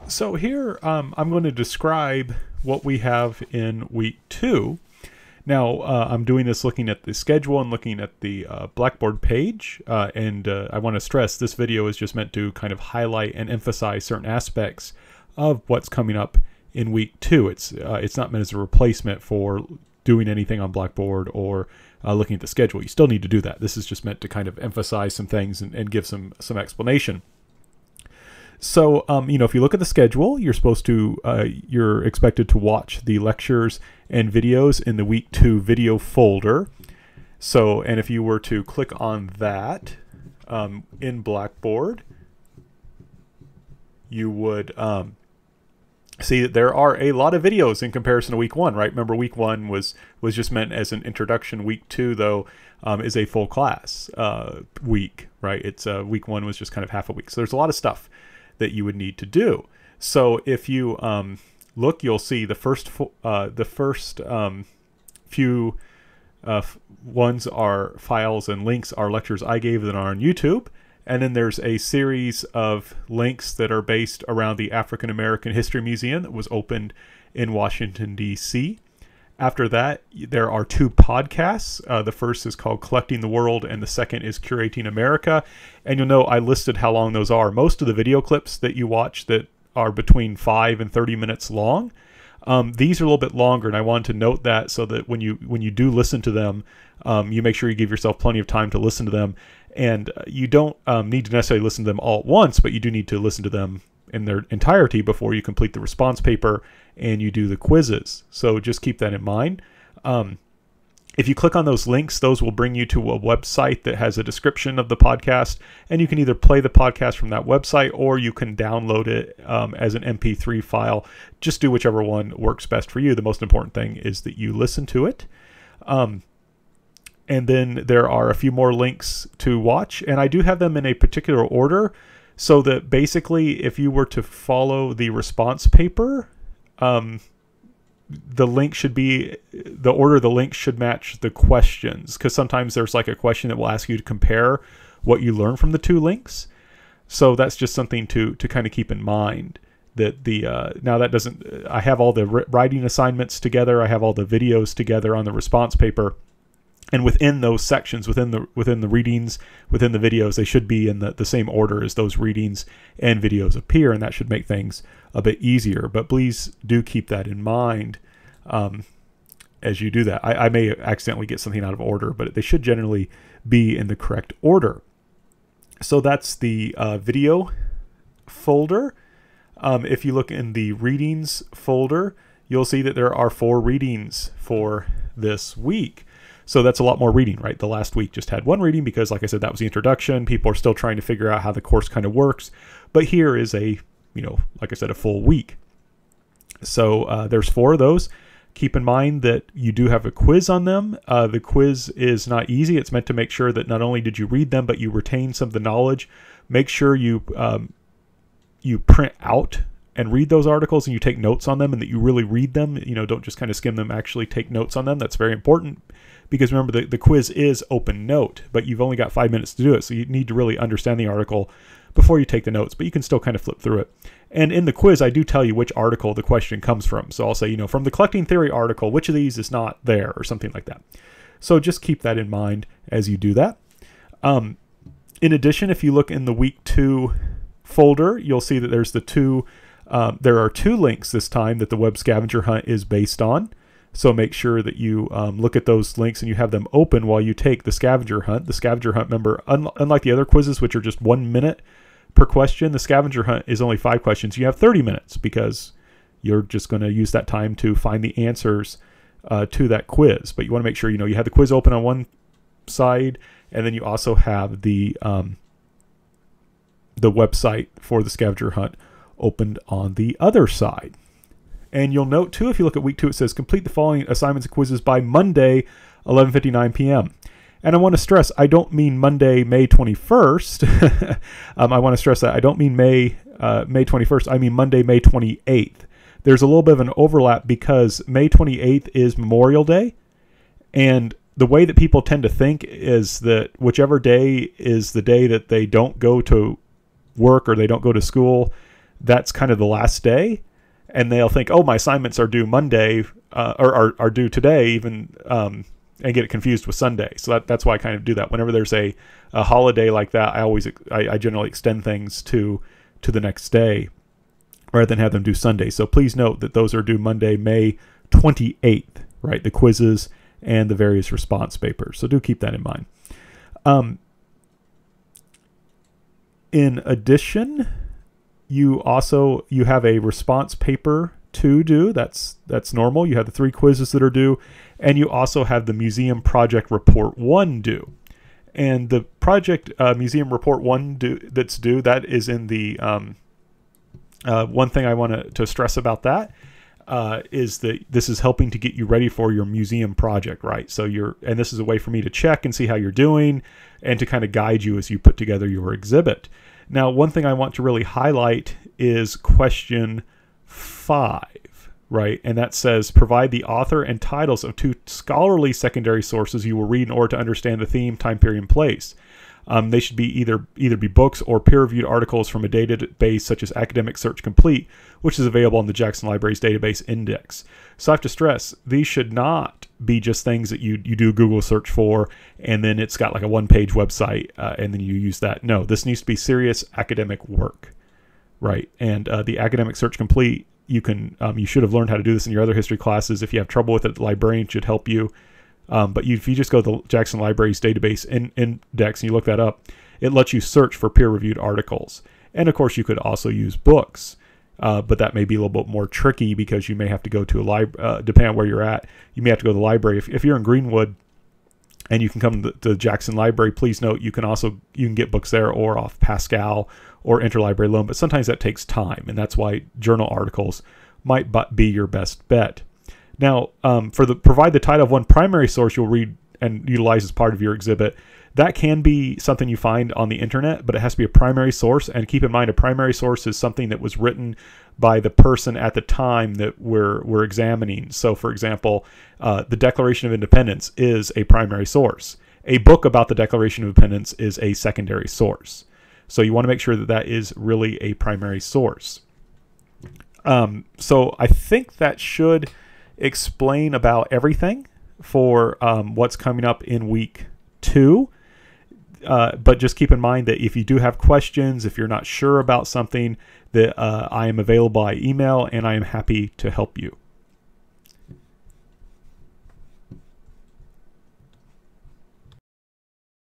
So here I'm going to describe what we have in week 2. Now I'm doing this looking at the schedule and looking at the Blackboard page, and I want to stress this video is just meant to kind of highlight and emphasize certain aspects of what's coming up in week 2. It's not meant as a replacement for doing anything on Blackboard or looking at the schedule. You still need to do that. This is just meant to kind of emphasize some things and give some explanation. So, if you look at the schedule, you're expected to watch the lectures and videos in the week 2 video folder. So, and if you were to click on that in Blackboard, you would see that there are a lot of videos in comparison to week 1, right? Remember, week 1 was just meant as an introduction. Week 2, though, is a full class week, right? It's week 1 was just kind of half a week. So there's a lot of stuff that you would need to do. So if you look, you'll see the first few ones are files and links are lectures I gave that are on YouTube. And then there's a series of links that are based around the African American History Museum that was opened in Washington, D.C. After that, there are 2 podcasts. The first is called Collecting the World, and the second is Curating America. And you'll know I listed how long those are. Most of the video clips that you watch that are between 5 and 30 minutes long, these are a little bit longer, and I wanted to note that so that when you do listen to them, you make sure you give yourself plenty of time to listen to them. And you don't need to necessarily listen to them all at once, but you do need to listen to them in their entirety before you complete the response paper and you do the quizzes. So just keep that in mind. If you click on those links, those will bring you to a website that has a description of the podcast, and you can either play the podcast from that website or you can download it as an MP3 file. Just do whichever one works best for you. The most important thing is that you listen to it. And then there are a few more links to watch, and I do have them in a particular order, so that basically if you were to follow the response paper, the link should be, the order of the links should match the questions, because sometimes there's like a question that will ask you to compare what you learn from the 2 links. So that's just something to kind of keep in mind. That now that doesn't, I have all the writing assignments together, I have all the videos together on the response paper. And within those sections, within the readings, within the videos, they should be in the same order as those readings and videos appear, and that should make things a bit easier. But please do keep that in mind as you do that. I may accidentally get something out of order, but they should generally be in the correct order. So that's the video folder. If you look in the readings folder, you'll see that there are 4 readings for this week. So that's a lot more reading, right? The last week just had 1 reading because, like I said, that was the introduction. People are still trying to figure out how the course kind of works. But here is a, like I said, a full week. So there's 4 of those. Keep in mind that you do have a quiz on them. The quiz is not easy. It's meant to make sure that not only did you read them, but you retain some of the knowledge. Make sure you print out and read those articles and you take notes on them, and that you really read them. Don't just kind of skim them, actually take notes on them. That's very important. Because remember, the quiz is open note, but you've only got 5 minutes to do it. So you need to really understand the article before you take the notes, but you can still kind of flip through it. And in the quiz, I do tell you which article the question comes from. So I'll say, from the collecting theory article, which of these is not there, or something like that. So just keep that in mind as you do that. In addition, if you look in the week 2 folder, you'll see that there's there are 2 links this time that the web scavenger hunt is based on. So make sure that you look at those links and you have them open while you take the scavenger hunt. The scavenger hunt, remember, unlike the other quizzes, which are just 1 minute per question, the scavenger hunt is only 5 questions. You have 30 minutes because you're just going to use that time to find the answers to that quiz. But you want to make sure you have the quiz open on one side, and then you also have the website for the scavenger hunt opened on the other side. And you'll note, too, if you look at week 2, it says complete the following assignments and quizzes by Monday, 11:59 p.m. And I want to stress, I don't mean Monday, May 21st. I want to stress that I don't mean May 21st. I mean Monday, May 28th. There's a little bit of an overlap because May 28th is Memorial Day. And the way that people tend to think is that whichever day is the day that they don't go to work or they don't go to school, that's kind of the last day, and they'll think, oh, my assignments are due Monday, or are due today even, and get it confused with Sunday. So that's why I kind of do that. Whenever there's a holiday like that, I generally extend things to the next day rather than have them due Sunday. So please note that those are due Monday, May 28th, right? The quizzes and the various response papers. So do keep that in mind. In addition, you have a response paper to do. That's normal. You have the 3 quizzes that are due, and you also have the Museum Project Report 1 due. And the project Museum Report 1 that's due, that is in the one thing I want to stress about that is that this is helping to get you ready for your museum project, right? So and this is a way for me to check and see how you're doing and to kind of guide you as you put together your exhibit. Now, one thing I want to really highlight is question 5, right? And that says, provide the author and titles of 2 scholarly secondary sources you will read in order to understand the theme, time period, and place. They should be either be books or peer-reviewed articles from a database such as Academic Search Complete, which is available on the Jackson Library's database index. So I have to stress, these should not be just things that you do Google search for, and then it's got like a one-page website, and then you use that. No, this needs to be serious academic work, right? And the Academic Search Complete, you should have learned how to do this in your other history classes. If you have trouble with it, the librarian should help you. But if you just go to the Jackson Library's database index and you look that up, it lets you search for peer-reviewed articles. And of course, you could also use books, but that may be a little bit more tricky because you may have to go to a library, depending on where you're at, you may have to go to the library. If you're in Greenwood and you can come to the Jackson Library, please note you can get books there or off Pascal or Interlibrary Loan, but sometimes that takes time, and that's why journal articles might be your best bet. Now, provide the title of one primary source you'll read and utilize as part of your exhibit. That can be something you find on the internet, but it has to be a primary source. And keep in mind, a primary source is something that was written by the person at the time that we're examining. So, for example, the Declaration of Independence is a primary source. A book about the Declaration of Independence is a secondary source. So you want to make sure that that is really a primary source. So I think that should explain about everything for what's coming up in week 2. But just keep in mind that if you do have questions, if you're not sure about something, that I am available by email and I am happy to help you.